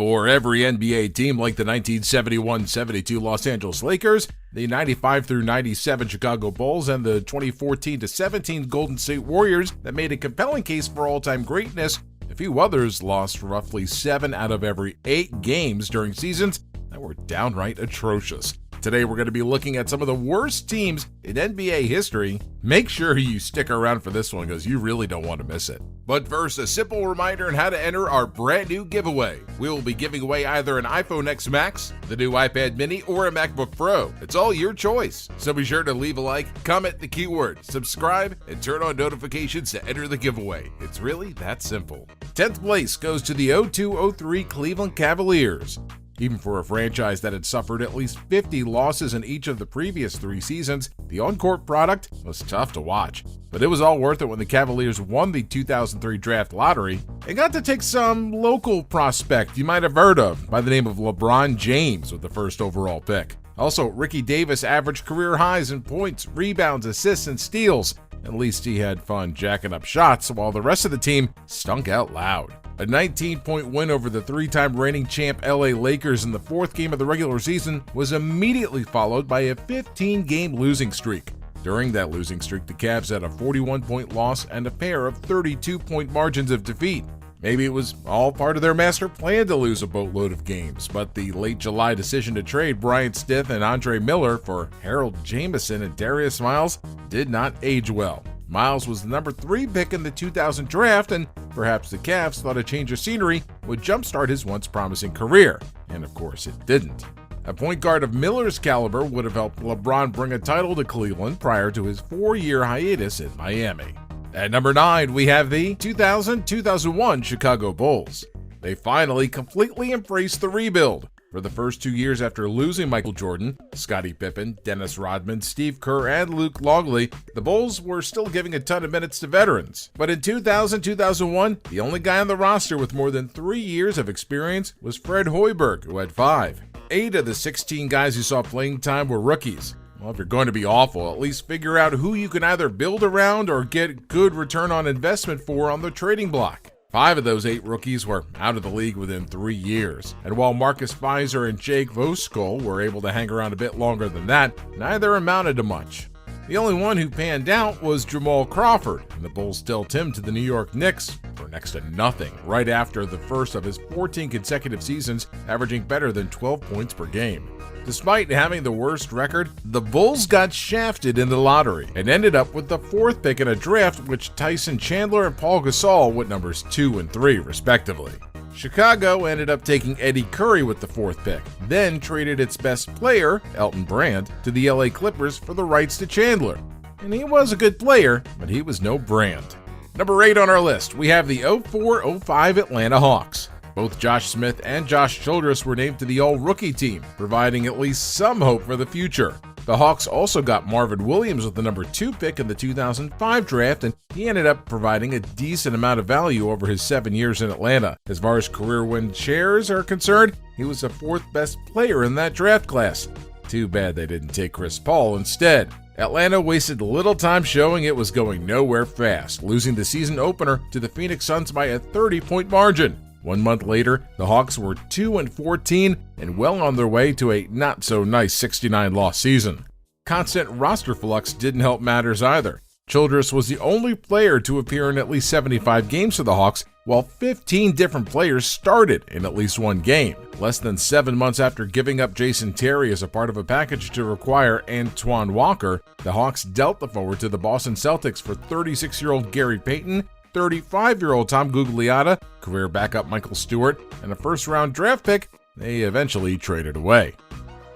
For every NBA team like the 1971-72 Los Angeles Lakers, the 95-97 Chicago Bulls, and the 2014-17 Golden State Warriors that made a compelling case for all-time greatness, a few others lost roughly 7 out of every 8 games during seasons that were downright atrocious. Today we're going to be looking at some of the worst teams in NBA history. Make sure you stick around for this one because you really don't want to miss it. But first, a simple reminder on how to enter our brand new giveaway. We will be giving away either an iPhone X Max, the new iPad mini, or a MacBook Pro. It's all your choice. So be sure to leave a like, comment the keyword, subscribe, and turn on notifications to enter the giveaway. It's really that simple. 10th place goes to the 02-03 Cleveland Cavaliers. Even for a franchise that had suffered at least 50 losses in each of the previous 3 seasons, the on-court product was tough to watch. But it was all worth it when the Cavaliers won the 2003 draft lottery and got to take some local prospect you might have heard of by the name of LeBron James with the first overall pick. Also, Ricky Davis averaged career highs in points, rebounds, assists, and steals. At least he had fun jacking up shots while the rest of the team stunk out loud. A 19-point win over the 3-time reigning champ LA Lakers in the 4th game of the regular season was immediately followed by a 15-game losing streak. During that losing streak, the Cavs had a 41-point loss and a pair of 32-point margins of defeat. Maybe it was all part of their master plan to lose a boatload of games, but the late July decision to trade Brian Stith and Andre Miller for Harold Jamison and Darius Miles did not age well. Miles was the number 3 pick in the 2000 draft, and perhaps the Cavs thought a change of scenery would jumpstart his once promising career, and of course it didn't. A point guard of Miller's caliber would have helped LeBron bring a title to Cleveland prior to his 4-year hiatus in Miami. At number 9, we have the 2000-2001 Chicago Bulls. They finally completely embraced the rebuild. For the first 2 years after losing Michael Jordan, Scottie Pippen, Dennis Rodman, Steve Kerr, and Luke Longley, the Bulls were still giving a ton of minutes to veterans. But in 2000-2001, the only guy on the roster with more than 3 years of experience was Fred Hoiberg, who had 5. 8 of the 16 guys who saw playing time were rookies. Well, if you're going to be awful, at least figure out who you can either build around or get good return on investment for on the trading block. 5 of those 8 rookies were out of the league within 3 years, and while Marcus Fizer and Jake Voskuhl were able to hang around a bit longer than that, neither amounted to much. The only one who panned out was Jamal Crawford, and the Bulls dealt him to the New York Knicks for next to nothing right after the first of his 14 consecutive seasons, averaging better than 12 points per game. Despite having the worst record, the Bulls got shafted in the lottery and ended up with the 4th pick in a draft which Tyson Chandler and Paul Gasol with numbers 2 and 3 respectively. Chicago ended up taking Eddie Curry with the 4th pick, then traded its best player, Elton Brand, to the LA Clippers for the rights to Chandler. And he was a good player, but he was no Brand. Number 8 on our list, we have the 04-05 Atlanta Hawks. Both Josh Smith and Josh Childress were named to the All-Rookie team, providing at least some hope for the future. The Hawks also got Marvin Williams with the number 2 pick in the 2005 draft, and he ended up providing a decent amount of value over his 7 years in Atlanta. As far as career win shares are concerned, he was the 4th best player in that draft class. Too bad they didn't take Chris Paul instead. Atlanta wasted little time showing it was going nowhere fast, losing the season opener to the Phoenix Suns by a 30-point margin. 1 month later, the Hawks were 2-14 and well on their way to a not-so-nice 69-loss season. Constant roster flux didn't help matters either. Childress was the only player to appear in at least 75 games for the Hawks, while 15 different players started in at least 1 game. Less than 7 months after giving up Jason Terry as a part of a package to acquire Antoine Walker, the Hawks dealt the forward to the Boston Celtics for 36-year-old Gary Payton, 35-year-old Tom Gugliotta, career backup Michael Stewart, and a first-round draft pick they eventually traded away.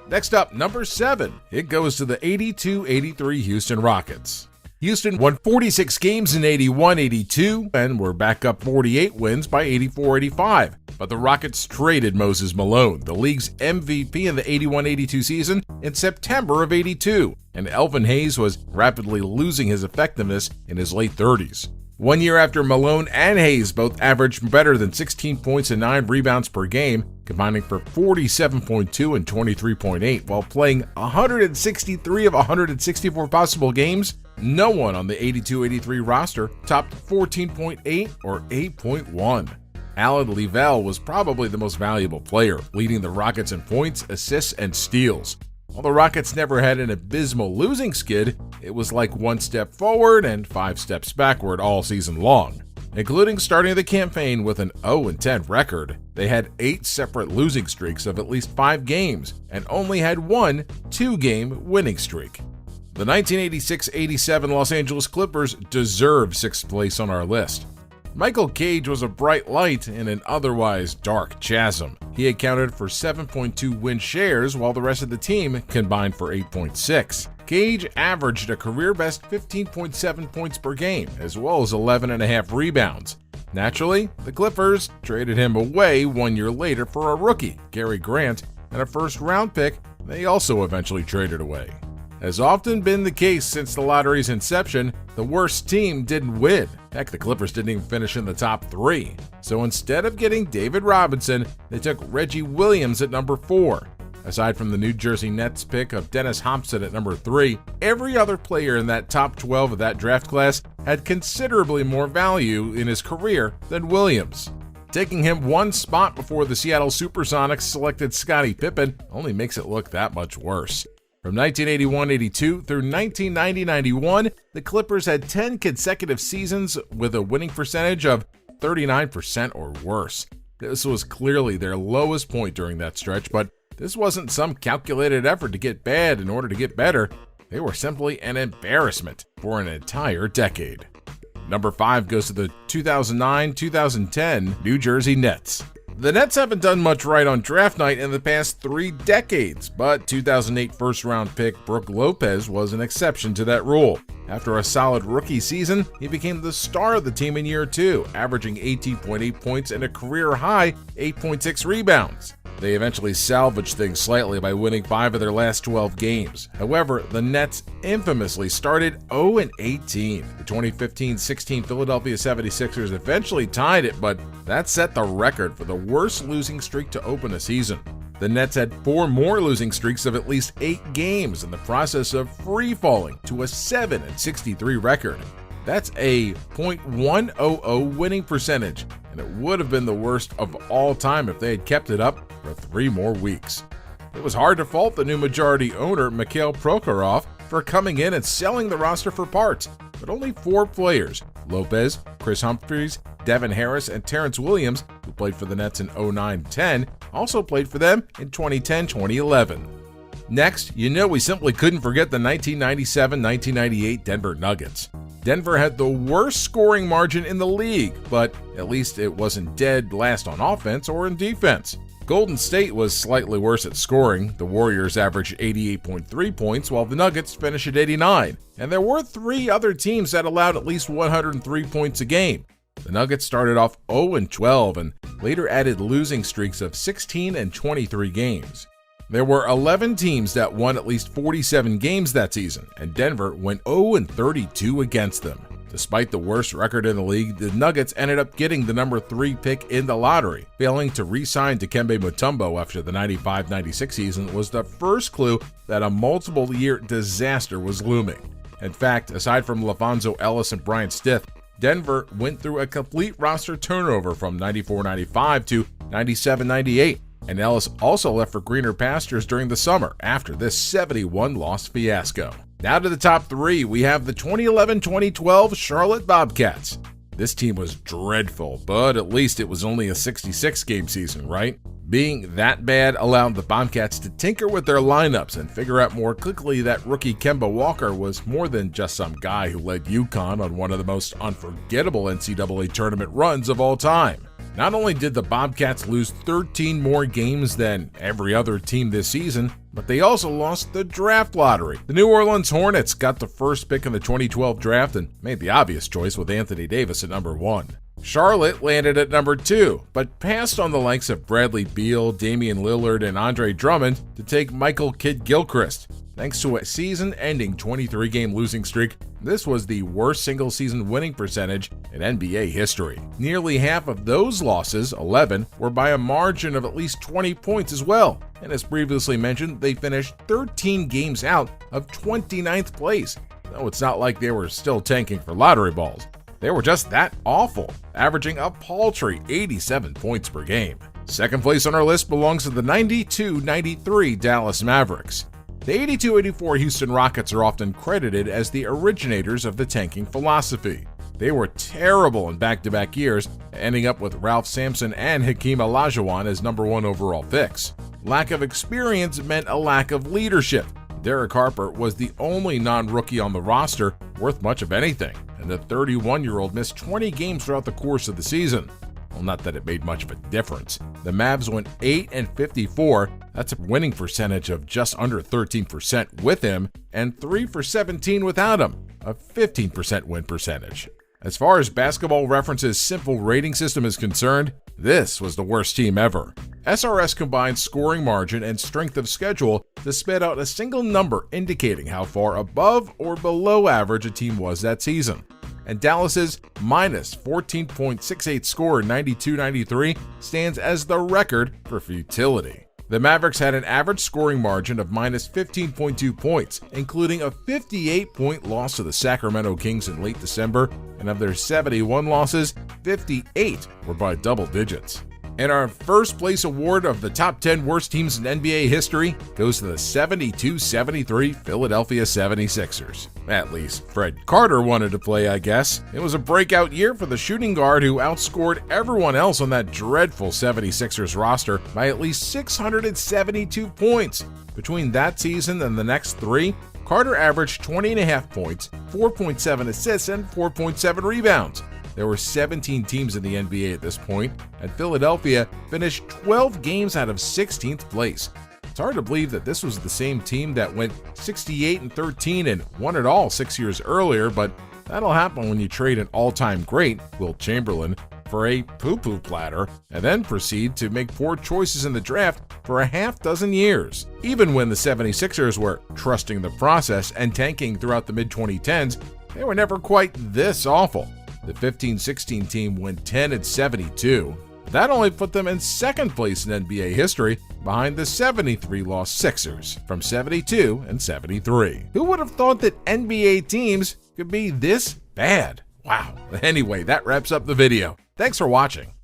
Next up, number 7. It goes to the 82-83 Houston Rockets. Houston won 46 games in 81-82 and were back up 48 wins by 84-85. But the Rockets traded Moses Malone, the league's MVP in the 81-82 season, in September of 82, and Elvin Hayes was rapidly losing his effectiveness in his late 30s. 1 year after Malone and Hayes both averaged better than 16 points and 9 rebounds per game, combining for 47.2 and 23.8 while playing 163 of 164 possible games, no one on the 82-83 roster topped 14.8 or 8.1. Allen Leavell was probably the most valuable player, leading the Rockets in points, assists, and steals. While the Rockets never had an abysmal losing skid, it was like one step forward and 5 steps backward all season long. Including starting the campaign with an 0-10 record, they had 8 separate losing streaks of at least 5 games and only had one 2-game winning streak. The 1986-87 Los Angeles Clippers deserve 6th place on our list. Michael Cage was a bright light in an otherwise dark chasm. He accounted for 7.2 win shares while the rest of the team combined for 8.6. Cage averaged a career-best 15.7 points per game, as well as 11.5 rebounds. Naturally, the Clippers traded him away 1 year later for a rookie, Gary Grant, and a first-round pick they also eventually traded away. Has often been the case since the lottery's inception, the worst team didn't win. Heck, the Clippers didn't even finish in the top 3. So instead of getting David Robinson, they took Reggie Williams at number 4. Aside from the New Jersey Nets pick of Dennis Hopson at number 3, every other player in that top 12 of that draft class had considerably more value in his career than Williams. Taking him one spot before the Seattle Supersonics selected Scottie Pippen only makes it look that much worse. From 1981-82 through 1990-91, the Clippers had 10 consecutive seasons with a winning percentage of 39% or worse. This was clearly their lowest point during that stretch, but this wasn't some calculated effort to get bad in order to get better. They were simply an embarrassment for an entire decade. Number 5 goes to the 2009-2010 New Jersey Nets. The Nets haven't done much right on draft night in the past 3 decades, but 2008 first-round pick Brook Lopez was an exception to that rule. After a solid rookie season, he became the star of the team in year 2, averaging 18.8 points and a career-high 8.6 rebounds. They eventually salvaged things slightly by winning 5 of their last 12 games. However, the Nets infamously started 0-18. The 2015-16 Philadelphia 76ers eventually tied it, but that set the record for the worst losing streak to open a season. The Nets had 4 more losing streaks of at least 8 games in the process of free-falling to a 7-63 record. That's a .100 winning percentage, and it would have been the worst of all time if they had kept it up for 3 more weeks. It was hard to fault the new majority owner, Mikhail Prokhorov, for coming in and selling the roster for parts, but only 4 players, Lopez, Chris Humphries, Devin Harris, and Terrence Williams, who played for the Nets in 09-10, also played for them in 2010-2011. Next, we simply couldn't forget the 1997-1998 Denver Nuggets. Denver had the worst scoring margin in the league, but at least it wasn't dead last on offense or in defense. Golden State was slightly worse at scoring. The Warriors averaged 88.3 points, while the Nuggets finished at 89. And there were 3 other teams that allowed at least 103 points a game. The Nuggets started off 0-12 and later added losing streaks of 16 and 23 games. There were 11 teams that won at least 47 games that season, and Denver went 0-32 against them. Despite the worst record in the league, the Nuggets ended up getting the number 3 pick in the lottery. Failing to re-sign Dikembe Mutombo after the 95-96 season was the first clue that a multiple-year disaster was looming. In fact, aside from LaVonzo Ellis and Brian Stith, Denver went through a complete roster turnover from 94-95 to 97-98. And Ellis also left for greener pastures during the summer after this 71-loss fiasco. Now to the top 3, we have the 2011-2012 Charlotte Bobcats. This team was dreadful, but at least it was only a 66-game season, right? Being that bad allowed the Bobcats to tinker with their lineups and figure out more quickly that rookie Kemba Walker was more than just some guy who led UConn on one of the most unforgettable NCAA tournament runs of all time. Not only did the Bobcats lose 13 more games than every other team this season, but they also lost the draft lottery. The New Orleans Hornets got the first pick in the 2012 draft and made the obvious choice with Anthony Davis at number 1. Charlotte landed at number 2, but passed on the likes of Bradley Beal, Damian Lillard, and Andre Drummond to take Michael Kidd-Gilchrist. Thanks to a season-ending 23-game losing streak, this was the worst single-season winning percentage in NBA history. Nearly half of those losses, 11, were by a margin of at least 20 points as well. And as previously mentioned, they finished 13 games out of 29th place. Though it's not like they were still tanking for lottery balls. They were just that awful, averaging a paltry 87 points per game. Second place on our list belongs to the 92-93 Dallas Mavericks. The 82-84 Houston Rockets are often credited as the originators of the tanking philosophy. They were terrible in back-to-back years, ending up with Ralph Sampson and Hakeem Olajuwon as number 1 overall picks. Lack of experience meant a lack of leadership. Derek Harper was the only non-rookie on the roster worth much of anything, and the 31-year-old missed 20 games throughout the course of the season. Well, not that it made much of a difference. The Mavs went 8-54. That's a winning percentage of just under 13% with him, and 3 for 17 without him, a 15% win percentage. As far as Basketball Reference's simple rating system is concerned, this was the worst team ever. SRS combined scoring margin and strength of schedule to spit out a single number indicating how far above or below average a team was that season. And Dallas's minus 14.68 score in 92-93 stands as the record for futility. The Mavericks had an average scoring margin of minus 15.2 points, including a 58-point loss to the Sacramento Kings in late December, and of their 71 losses, 58 were by double digits. And our first place award of the top 10 worst teams in NBA history goes to the 72-73 Philadelphia 76ers. At least Fred Carter wanted to play, I guess. It was a breakout year for the shooting guard who outscored everyone else on that dreadful 76ers roster by at least 672 points. Between that season and the next 3, Carter averaged 20.5 points, 4.7 assists, and 4.7 rebounds. There were 17 teams in the NBA at this point, and Philadelphia finished 12 games out of 16th place. It's hard to believe that this was the same team that went 68-13 and won it all 6 years earlier, but that'll happen when you trade an all-time great, Wilt Chamberlain, for a poo-poo platter, and then proceed to make poor choices in the draft for a half dozen years. Even when the 76ers were trusting the process and tanking throughout the mid-2010s, they were never quite this awful. The 15-16 team went 10-72. That only put them in second place in NBA history, behind the 73-loss Sixers from 72 and 73. Who would have thought that NBA teams could be this bad? Wow. Anyway, that wraps up the video. Thanks for watching.